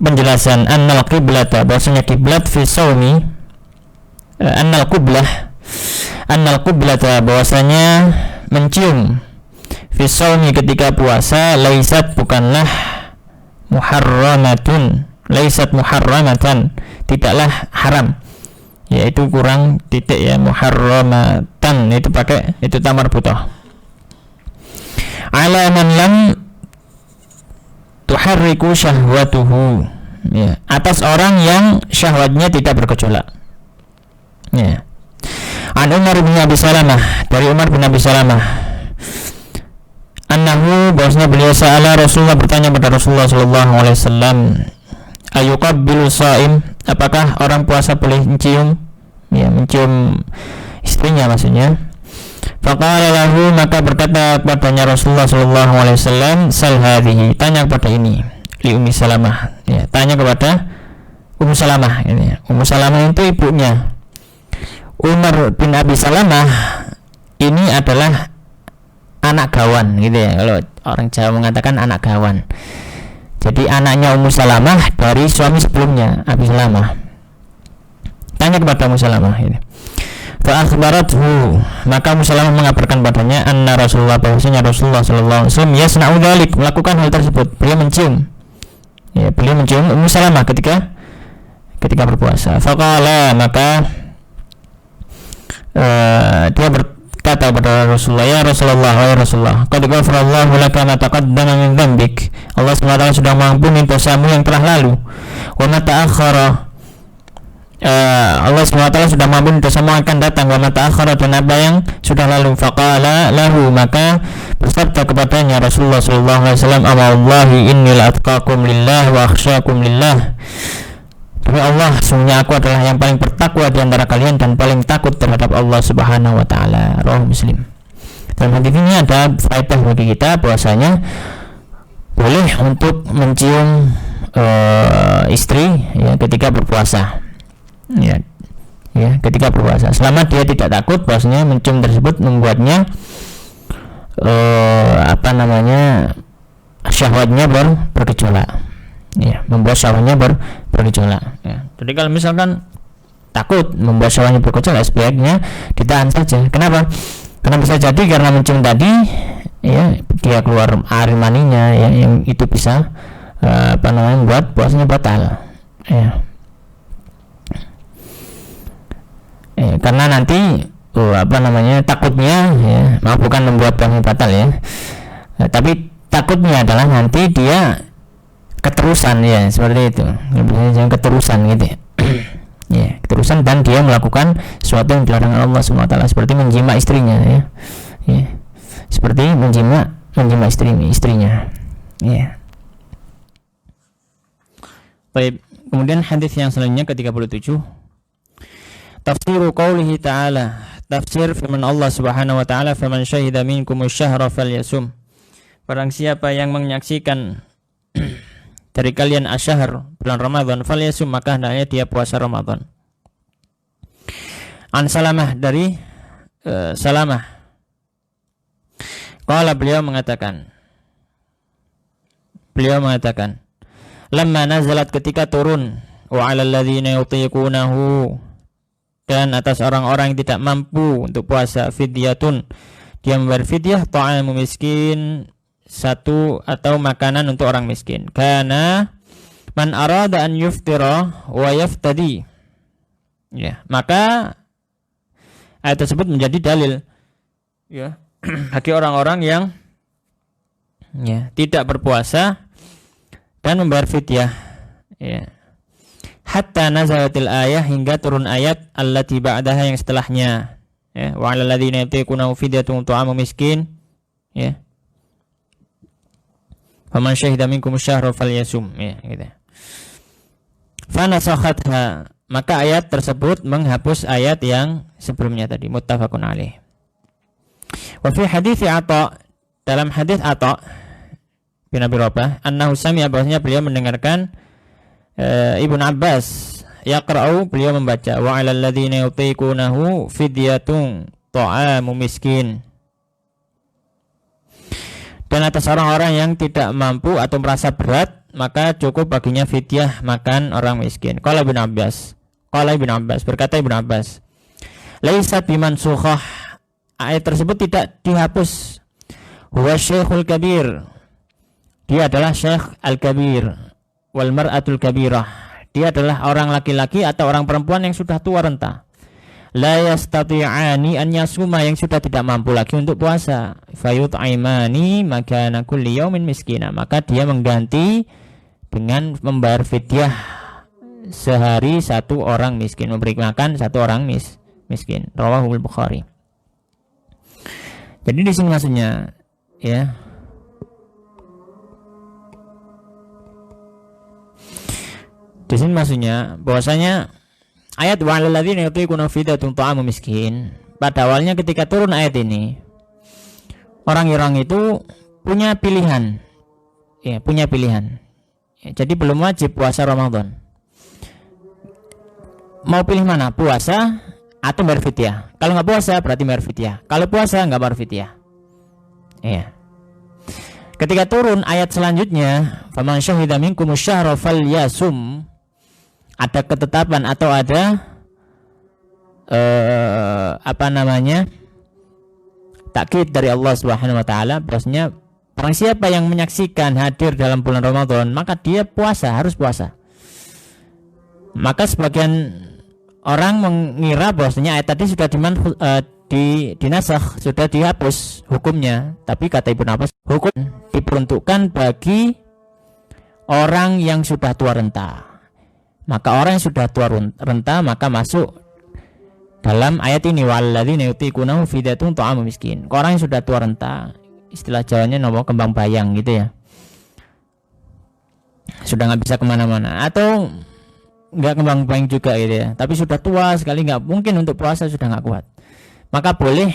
penjelasan annal qiblata, bahwasanya kiblat fi shaumi, annal qiblata, bahwasanya mencium fi shaumi ketika puasa, laisat, bukanlah muharramatun, laisat muharramatan, tidaklah haram, yaitu kurang titik, ya, muharramatan itu pakai itu tamar butoh. Ala man lam tuharriku syahwatuhu, ya, atas orang yang syahwatnya tidak bergejolak, ya. An Umar bin Abi Salamah, dari Umar bin Abi Salamah, annahu, bahwasanya beliau sa'ala Rasulullah, bertanya pada Rasulullah sallallahu alaihi wasallam, ayuqabbilu shaim, apakah orang puasa boleh mencium, ya, mencium istrinya maksudnya. Faqala lahu, maka berkata kepadanya Rasulullah sallallahu alaihi wasallam, sal hadhihi, tanya kepada ini, li Ummi Salamah, ya, tanya kepada Ummu Salamah. Ini Ummu Salamah itu ibunya Umar bin Abi Salamah. Ini adalah anak gawan, gitu ya, kalau orang Jawa mengatakan anak gawan. Jadi anaknya Ummu Salamah dari suami sebelumnya, Abi Salamah. Tanya kepada Ummu Salamah ini. Fa akhbarathu, maka Ummu Salamah mengabarkan padanya, anna Rasulullah, bahwasanya Rasulullah sallallahu alaihi wasallam yasna'u dzalik, melakukan hal tersebut. Beliau mencium, ya, beliau mencium Ummu Salamah ketika berpuasa. Faqala, maka dia berkata kepada Rasulullah, ya Rasulullah, ya Rasulullah, qad ghafarallahu laka ma taqaddama min dzambik, Allah SWT sudah mengampuni dosamu yang telah lalu, wa ma ta'akhkhara, Allah SWT sudah mengampuni dosamu akan datang, wa ma ta'akhkhara, dan apa yang sudah lalu. Faqala lahu, maka bersabda kepadanya Rasulullah SAW, amma wallahi inni la atqakum lillah wa akhsyakum lillah, demi Allah, sungguhnya aku adalah yang paling bertakwa di antara kalian dan paling takut terhadap Allah Subhanahu wa taala. Rawahu Muslim. Dalam hadis ini ada faedah bagi kita bahwasanya boleh untuk mencium istri ya ketika berpuasa. Ya, ketika berpuasa. Selama dia tidak takut bahwasanya mencium tersebut membuatnya syahwatnya bergejolak. Ya, membuat syahwatnya bergejolak. Ya. Jadi kalau misalkan takut membuat syahwatnya bergejolak, sebaiknya ditahan saja. Kenapa? Karena bisa jadi karena mencium tadi ya dia keluar air maninya ya, yang itu bisa membuat puasanya batal. Ya. Karena nanti takutnya ya, bukan membuat puasanya batal ya, tapi takutnya adalah nanti dia keterusan ya, seperti itu. Jangan keterusan gitu ya. Ya, keterusan dan dia melakukan sesuatu yang dilarang Allah SWT, seperti menjima istrinya ya. Ya. Seperti menjima istrinya. Ya. Baik, kemudian hadis yang selanjutnya ke-37. Tafsiru qaulihi ta'ala, tafsir firman Allah Subhanahu wa taala, faman syahida minkum asy-syahra falyasum. Barang siapa yang menyaksikan dari kalian asyahr, bulan Ramadan, falyasum, maka hendaknya dia puasa Ramadan. An Salamah, dari Salamah, qala, beliau mengatakan lamma nazalat, ketika turun, wa 'alal ladzina yutiqunahu, dan atas orang-orang yang tidak mampu untuk puasa, fidyatun, dia membayar fidyah, ta'amu miskin, satu atau makanan untuk orang miskin. Karena man arada an yuftira wa yaftadi, ya, maka ayat tersebut menjadi dalil ya bagi orang-orang yang ya tidak berpuasa dan membayar fidyah ya. Hatta nazalatil ayah, hingga turun ayat allati ba'daha, yang setelahnya ya, wa 'alal ladzina yutiqunahu fidyatun ta'amu miskin ya, faman syahida minkum asy-syahra falyasum ya, gitu. Fa nasakhatha, maka ayat tersebut menghapus ayat yang sebelumnya tadi, muttafaqun alaih. Wa fi hadits Atha, dalam hadis Atha bin Abi Rabah, annahu sami'a, bahwasanya beliau mendengarkan Ibnu Abbas yaqra'u, beliau membaca, wa 'alal ladzina yutiqunahu fidyatun ta'amu miskin, dan atas orang-orang yang tidak mampu atau merasa berat, maka cukup baginya fidyah makan orang miskin. Qala Ibnu Abbas, berkata Ibnu Abbas, laisa bimansukhah, ayat tersebut tidak dihapus. Huwa syekhul kabir, dia adalah syekh al-kabir, wal mar'atul kabirah, dia adalah orang laki-laki atau orang perempuan yang sudah tua renta. La yastati'ani an yasuma, yang sudah tidak mampu lagi untuk puasa. Fayut'imani makana kulli yaumin miskina, maka dia mengganti dengan membayar fidyah sehari satu orang miskin, memberi makan satu orang miskin. Rawahul Bukhari. Jadi di sini maksudnya ya, di sini maksudnya bahwasanya ayat wa 'alal ladzina yutiquna fidyatun ta'amu miskin, pada awalnya ketika turun ayat ini, orang-orang itu punya pilihan. Ya, punya pilihan. Ya, jadi belum wajib puasa Ramadan. Mau pilih mana? Puasa atau bayar fidyah? Kalau nggak puasa berarti bayar fidyah. Kalau puasa nggak bayar fidyah. Iya. Ketika turun ayat selanjutnya, faman syahida minkum asy-syahra falyasum, ada ketetapan atau ada takkid dari Allah Subhanahu wa taala, bahwasanya barang siapa yang menyaksikan hadir dalam bulan Ramadan, maka dia puasa, harus puasa. Maka sebagian orang mengira bahwasanya ayat tadi sudah dinasakh, sudah dihapus hukumnya, tapi kata Ibnu Abbas, hukum diperuntukkan bagi orang yang sudah tua renta. Maka orang yang sudah tua renta maka masuk dalam ayat ini, walladzina yutiqunahu fidyatun ta'amu miskin. Orang yang sudah tua renta, istilah Jawanya kembang bayang gitu ya, sudah nggak bisa kemana-mana, atau nggak kembang bayang juga gitu ya, tapi sudah tua sekali, nggak mungkin untuk puasa, sudah nggak kuat, maka boleh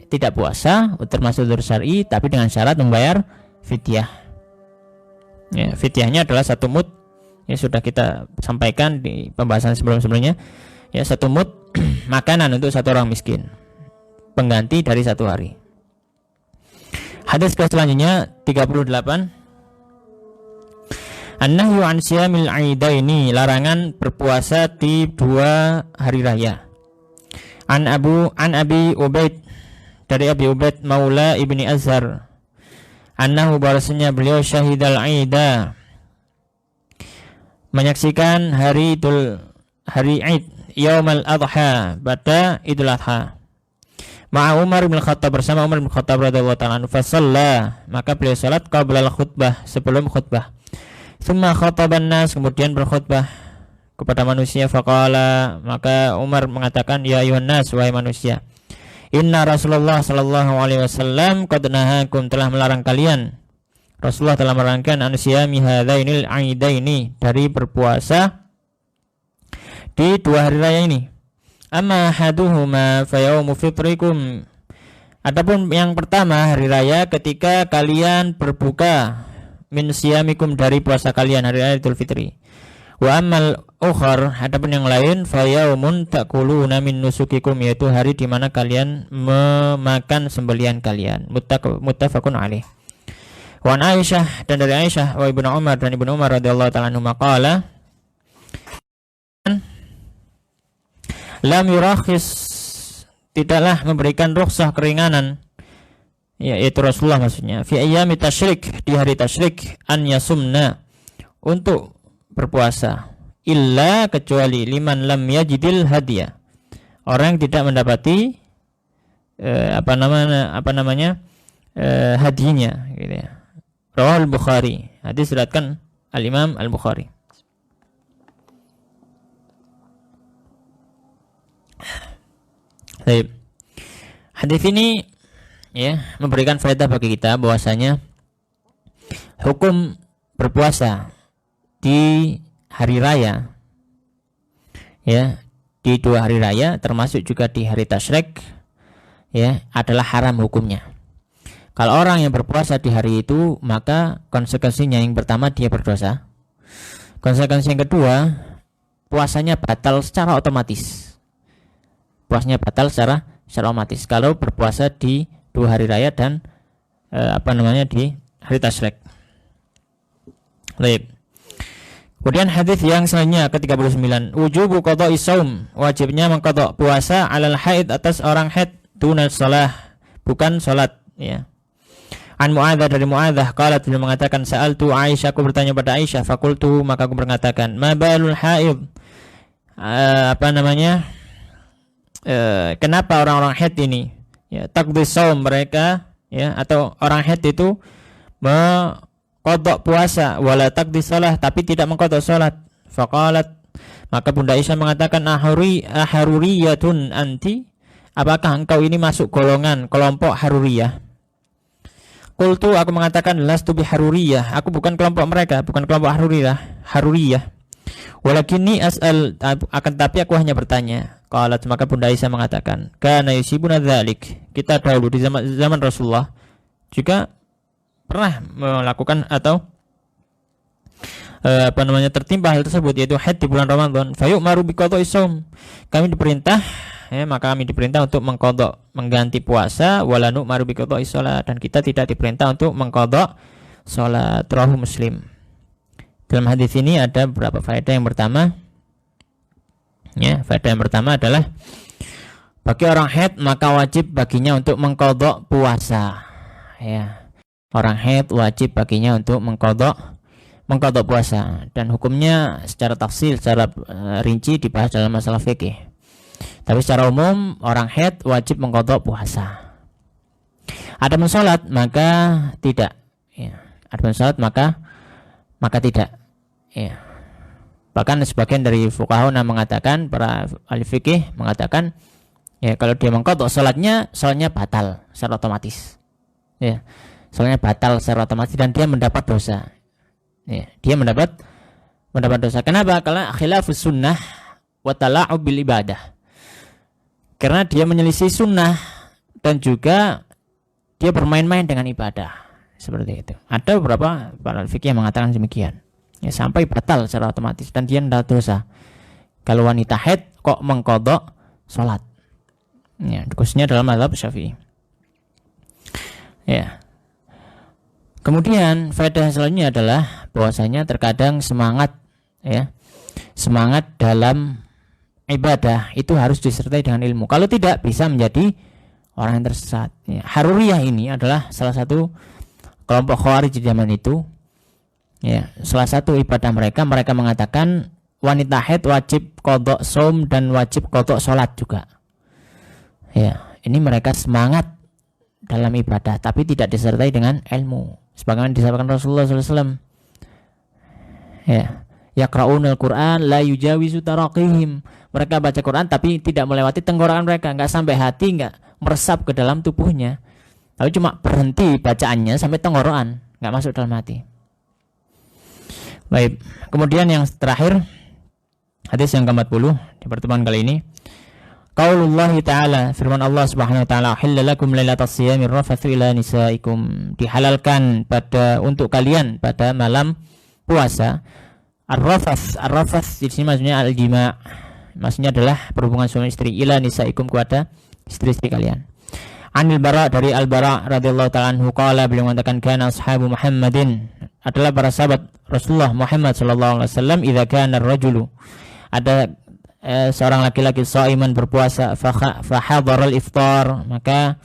tidak puasa, termasuk dzur syar'i, tapi dengan syarat membayar fidyah Ya, fidyahnya adalah 1 mud. Ya, sudah kita sampaikan di pembahasan sebelum-sebelumnya. Ya, 1 mud makanan untuk 1 orang miskin, pengganti dari 1 hari. Hadis selanjutnya 38. An-nahyu an siyamil aidaini, larangan berpuasa di 2 hari raya. An Abi Ubaid, dari Abi Ubaid Maula Ibni Azhar, annahu, bahwasanya beliau syahidal aida, menyaksikan hari Id, Yaumal Adha, pada Idul Adha, ma'a Umar bin Khattab, bersama Umar bin Khattab radhiyallahu ta'ala anhu, fasalla, maka beliau salat qabla al-khutbah, sebelum khutbah, tsumma khataban nas, kemudian berkhutbah kepada manusia, faqala, maka Umar mengatakan, ya ayuhan nas, wahai manusia, inna Rasulullah sallallahu alaihi wasallam qad nahakum, telah melarang kalian, Rasulullah telah melarangkan an siyami hadainil aidaini, dari berpuasa di 2 hari raya ini. Amma haduhuma fa yaumu fitrikum, adapun yang pertama hari raya ketika kalian berbuka, min siyamikum, dari puasa kalian, hari raya Idul Fitri. Wa ammal ukhar, adapun yang lain, fa yaumun takuluna min nusukikum, yaitu hari di mana kalian memakan sembelihan kalian. Muttafaqun alaih. Wa an Aisyah, dan dari Aisyah wa Ibnu Umar, dan Ibnu Umar radhiyallahu ta'ala anhu, maqala lam yurakhis, tidaklah memberikan rukhsah, keringanan, yaitu Rasulullah maksudnya, fi ayyami tasyrik, di hari tasyrik, an yasumna, untuk berpuasa, illa, kecuali, liman lam yajidil hadiah, orang yang tidak mendapati hadiahnya, gitu ya. Rawahul Bukhari, hadis diriwayatkan Al-Imam Al-Bukhari. Baik. Hadis ini ya memberikan faedah bagi kita bahwasanya hukum berpuasa di hari raya, ya, di 2 hari raya, termasuk juga di hari tasyrik, ya, adalah haram hukumnya. Kalau orang yang berpuasa di hari itu, maka konsekuensinya yang pertama dia berdosa. Konsekuensi yang kedua, puasanya batal secara otomatis. Puasanya batal secara otomatis kalau berpuasa di 2 hari raya dan di hari tasyrik. Baik. Kemudian hadis yang selanjutnya ke-39, wujubu qada'i shaum, wajibnya mengqadha puasa alal haid, atas orang haid, dunal shalah, bukan salat, ya. An Mu'adzah, dari Mu'adzah, qalat, beliau mengatakan, sa'altu Aisyah, aku bertanya pada Aisyah, fakultu, maka aku berkatakan, ma balul haid, kenapa orang-orang haid ini, ya, taqdi shaum, mereka, ya, atau orang haid itu mengqadha puasa, wala taqdi shalah, tapi tidak mengqadha salat. Faqalat, maka Bunda Aisyah mengatakan, aharuriyatun anti, apakah engkau ini masuk golongan kelompok haruriyah? Qultu, aku mengatakan, lastu biharuriyah, aku bukan kelompok mereka, bukan kelompok haruriyah. Walakinni as'al, akan tapi aku hanya bertanya. Qalat, maka Bunda Aisyah mengatakan, kana yusibuna dzalik, kita dahulu di zaman Rasulullah juga pernah melakukan atau tertimpa hal tersebut, yaitu haid di bulan Ramadan. Fayu'maru biqadha'i shaum, kami diperintah, ya, maka kami diperintah untuk mengqadha, mengganti puasa, wala nu'maru biqadha'i shalah, dan kita tidak diperintah untuk mengqadha salat. Rawahu Muslim. Dalam hadis ini ada beberapa faedah. Yang pertama, ya, faedah yang pertama adalah bagi orang haid maka wajib baginya untuk mengqadha puasa, ya. Orang haid wajib baginya untuk mengqadha puasa, dan hukumnya secara tafsil, secara rinci dibahas dalam masalah fikih. Tapi secara umum orang haid wajib mengqadha puasa. Adapun salat maka tidak, ya. Adapun salat maka tidak, ya. Bahkan sebagian dari fuqaha mengatakan, para ahli fikih mengatakan, ya, kalau dia mengqadha salatnya batal secara otomatis, ya. Salatnya batal secara otomatis dan dia mendapat dosa. Ya, dia mendapat dosa. Kenapa? Karena khilafus sunnah wa tala'ub bil ibadah. Karena dia menyelisih sunnah dan juga dia bermain-main dengan ibadah. Seperti itu. Ada beberapa para fikih yang mengatakan demikian. Ya, sampai batal secara otomatis dan dia tidak dosa. Kalau wanita haid kok mengqadha salat. Ya, khususnya dalam mazhab Syafi'i. Ya. Kemudian faedah selanjutnya adalah bahwasanya terkadang semangat dalam ibadah itu harus disertai dengan ilmu. Kalau tidak bisa menjadi orang yang tersesat. Ya, Haruriyah ini adalah salah satu kelompok Khawarij di zaman itu. Ya, salah satu ibadah mereka mengatakan wanita haid wajib qadha shaum dan wajib qadha salat juga. Ya, ini mereka semangat dalam ibadah tapi tidak disertai dengan ilmu. Sebagaimana disampaikan Rasulullah SAW. Ya, yaqra'unal Qur'an la yujawizu taraqihim. Mereka baca Quran tapi tidak melewati tenggorokan mereka, enggak sampai hati, enggak meresap ke dalam tubuhnya. Tapi cuma berhenti bacaannya sampai tenggorokan, enggak masuk dalam hati. Baik, kemudian yang terakhir hadis yang ke-40 di pertemuan kali ini. Qaulullah ta'ala, firman Allah Subhanahu wa taala, "Uhilla lakum lailatas siyami rafathu ila nisaikum." Dihalalkan untuk kalian pada malam puasa ar-rafath di sini maksudnya al-jima'. Maksudnya adalah perhubungan suami istri ila nisaikum kepada istri-istri kalian. Anil Bara dari Al-Bara radhiyallahu ta'ala anhu qala, beliau mengatakan kana ashabu Muhammadin, adalah para sahabat Rasulullah Muhammad sallallahu alaihi wasallam, idza kana ar-rajulu, ada seorang laki-laki shaiman berpuasa fahadhara al-iftar, maka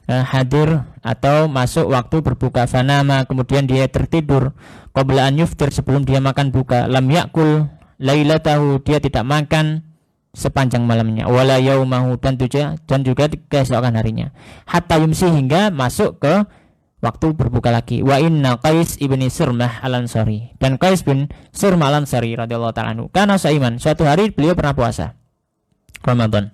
hadir atau masuk waktu berbuka, fanama kemudian dia tertidur, qabla an yuftir sebelum dia makan buka, lam yakul lailatahu dia tidak makan sepanjang malamnya, wala yaumahu dan juga keesokan harinya, hatta yumsi hingga masuk ke waktu berbuka lagi. Wa inna Qais ibni Sirmah al-Ansari, dan Qais bin Sirmah al-Ansari radhiyallahu ta'ala anhu kana saiman, suatu hari beliau pernah puasa Ramadan.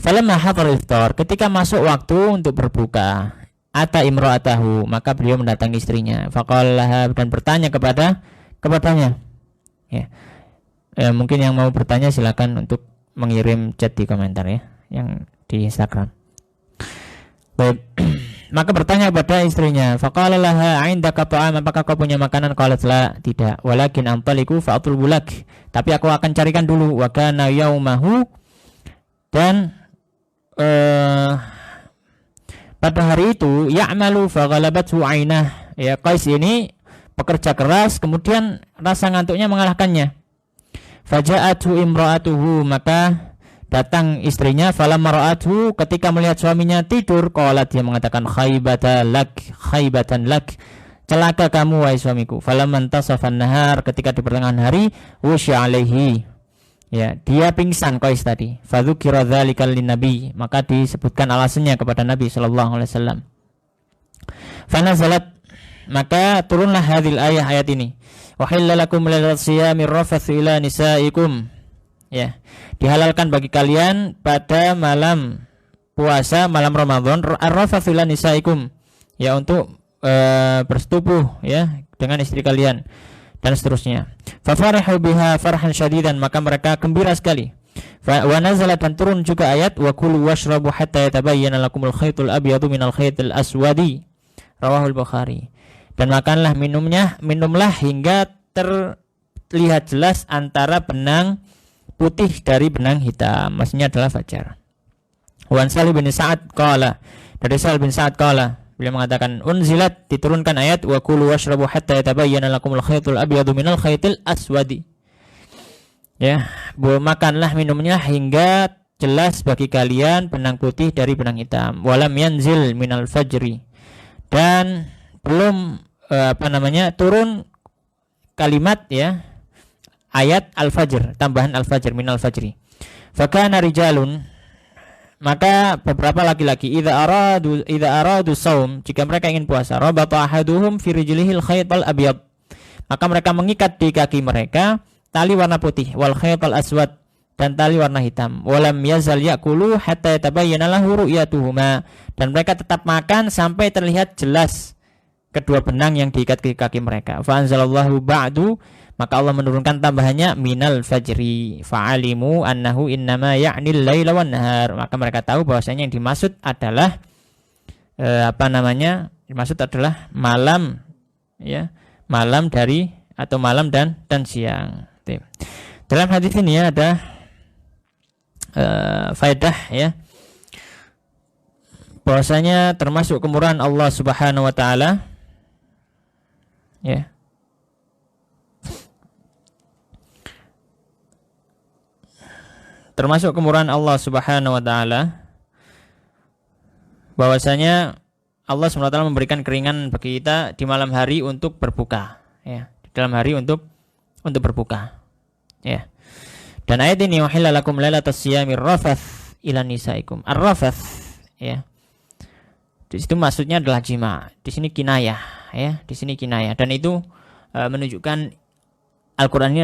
Falamma hadar iftar, ketika masuk waktu untuk berbuka, ata imra'atahu, maka beliau mendatangi istrinya, faqala dan bertanya kepadanya. Ya. Mungkin yang mau bertanya silakan untuk mengirim chat di komentar ya, yang di Instagram. Baik. Maka bertanya kepada istrinya, faqala laha 'indaka ta'am, apakah kau punya makanan? Qalat la, tidak. Walakin antaliku fa'atlubu lak, tapi aku akan carikan dulu. Wa kana yaumahu, dan pada hari itu ya'malu faghalabathu 'ainah, ya, Qais ini pekerja keras, kemudian rasa ngantuknya mengalahkannya. Faja'atu imra'atuhu, maka datang istrinya, falamma ra'athu, ketika melihat suaminya tidur, qalat, dia mengatakan khaybatan lak, celaka kamu wahai suamiku. Falamman tasafan nahar, ketika di pertengahan hari, wusya alaihi, ya, dia pingsan Qais tadi. Fadzukira dzalika linnabi, maka disebutkan alasannya kepada Nabi sallallahu alaihi wasallam. Fanazalat, maka turunlah hadil ayat ini. Wa hillalakum lailatas siyami rafathu ila nisaikum, ya, dihalalkan bagi kalian pada malam puasa, malam Ramadan, ar-rafathu ila nisaikum, ya, untuk bersetubuh, ya, dengan istri kalian, dan seterusnya. Fa farihu biha farhan syadidan, maka mereka gembira sekali. Wa nazalat, dan turun juga ayat, wa kulu washrabu hatta yatabayyana lakumul khaytul abyadu minal khaytil aswadi, rawahul Bukhari. Dan makanlah, minumlah hingga terlihat jelas antara benang putih dari benang hitam, maksudnya adalah fajar. Wan Salih bin Sa'ad qala, dari Salih bin Sa'ad qala, beliau mengatakan, unzilat, diturunkan ayat, wa kulu washrabu hatta yatabayyana lakumul khaytul abyadu minal khaytil aswadi, ya, makanlah, minumnya hingga jelas bagi kalian benang putih dari benang hitam. Walam yanzil minal fajri, dan belum turun kalimat, ya, ayat al-fajr, tambahan al-fajr, minal fajri. Fakana rijalun, maka beberapa laki-laki, idza aradu saum, jika mereka ingin puasa, rabata ahaduhum fi rijlihil khaytal abyad, maka mereka mengikat di kaki mereka tali warna putih, wal khaytal aswad, dan tali warna hitam. Walam yazal yakulu hatta yatabayyana lahu ru'yatuhuma, dan mereka tetap makan sampai terlihat jelas kedua benang yang diikat ke kaki mereka. Fa anzalallahu ba'du, maka Allah menurunkan tambahannya, minal fajri fa'alimu annahu innama ya'nil laila wan nahar, maka mereka tahu bahwasanya yang dimaksud adalah Dimaksud adalah malam, ya, malam dari atau malam dan siang. Dalam hadis ini ada faedah, ya, bahwasanya termasuk kemurahan Allah Subhanahu wa taala, ya, termasuk kemurahan Allah Subhanahu wa taala bahwasanya Allah SWT memberikan keringanan bagi kita di malam hari untuk berbuka, ya, di dalam hari untuk berbuka, ya. Dan ayat ini wahilla lakum lailatas siyamir rafath ila nisaikum. Ar-rafath, ya. Di situ maksudnya adalah jima. Di sini kinayah, ya, di sini kinayah, dan itu menunjukkan Al-Qur'an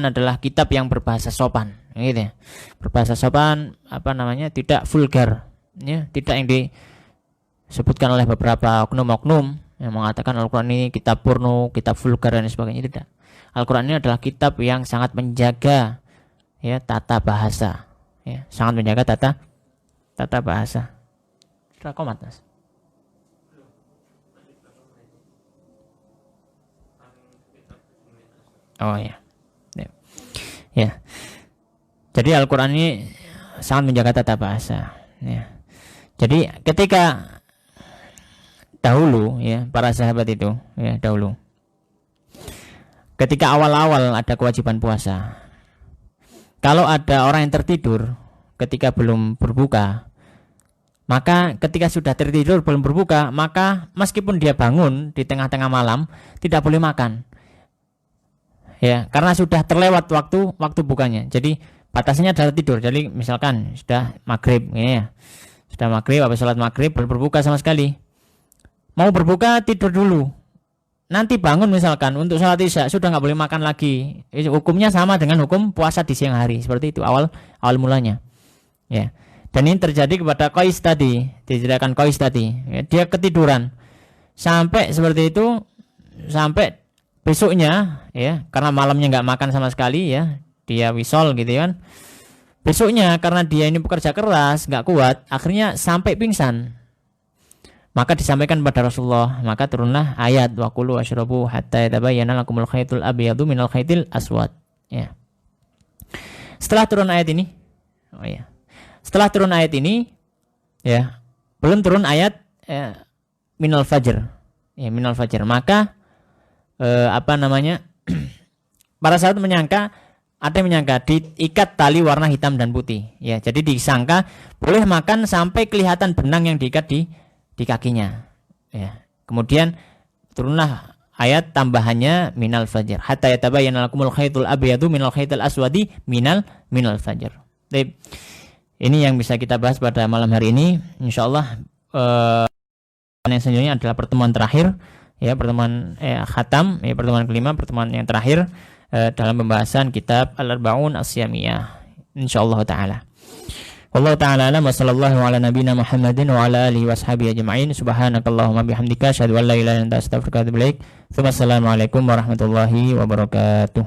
adalah kitab yang berbahasa sopan, gitu ya. Berbahasa sopan, tidak vulgar, ya, tidak yang disebutkan oleh beberapa oknum-oknum yang mengatakan Al-Qur'an ini kitab porno, kitab vulgar dan sebagainya. Tidak. Al-Qur'an ini adalah kitab yang sangat menjaga, ya, tata bahasa, ya, sangat menjaga tata bahasa. Sudah komat, Mas? Oh ya. Ya. Jadi Al-Qur'an ini sangat menjaga tata bahasa, ya. Jadi ketika dahulu, ya, para sahabat itu, ya, dahulu ketika awal-awal ada kewajiban puasa, kalau ada orang yang tertidur ketika belum berbuka, maka ketika sudah tertidur belum berbuka, maka meskipun dia bangun di tengah-tengah malam tidak boleh makan, ya, karena sudah terlewat waktu bukanya. Jadi batasnya adalah tidur. Jadi misalkan sudah maghrib, ya, sudah maghrib, habis sholat maghrib belum berbuka sama sekali, mau berbuka tidur dulu, nanti bangun misalkan untuk sholat isya, sudah nggak boleh makan lagi. Hukumnya sama dengan hukum puasa di siang hari, seperti itu awal mulanya, ya. Dan ini terjadi kepada Qais tadi, diceritakan Qais tadi, ya, dia ketiduran sampai seperti itu sampai besoknya, ya, karena malamnya nggak makan sama sekali, ya, dia wisol gitu kan. Besoknya karena dia ini pekerja keras, nggak kuat, akhirnya sampai pingsan. Maka disampaikan kepada Rasulullah, maka turunlah ayat wa kulu washrabu hatta yatabayyana lakumul khaytul abyadu minal khaytil aswad, ya. Setelah turun ayat ini, ya, belum turun ayat minal fajr, ya, minal fajr. Maka para sahabat menyangka, ada yang menyangka diikat tali warna hitam dan putih, ya. Jadi disangka boleh makan sampai kelihatan benang yang diikat di kakinya, ya. Kemudian turunlah ayat tambahannya minal fajr hatta yatabayyana lakumul khaytul abyadu minal khaytil aswadi minal fajr. Baik. Ini yang bisa kita bahas pada malam hari ini. Insyaallah yang selanjutnya adalah pertemuan terakhir, ya, pertemuan khatam, ya, pertemuan kelima, pertemuan yang terakhir dalam pembahasan kitab Al-Arba'un As-Siyamiyah, insyaallah taala. Wallahu ta'ala alam wa sallallahu ala nabiyina Muhammadin wa ala alihi washabihi ajma'in. Subhanakallahumma bihamdika asyhadu an la ilaha illa anta astaghfiruka wa atubu ilaik. Assalamualaikum warahmatullahi wabarakatuh.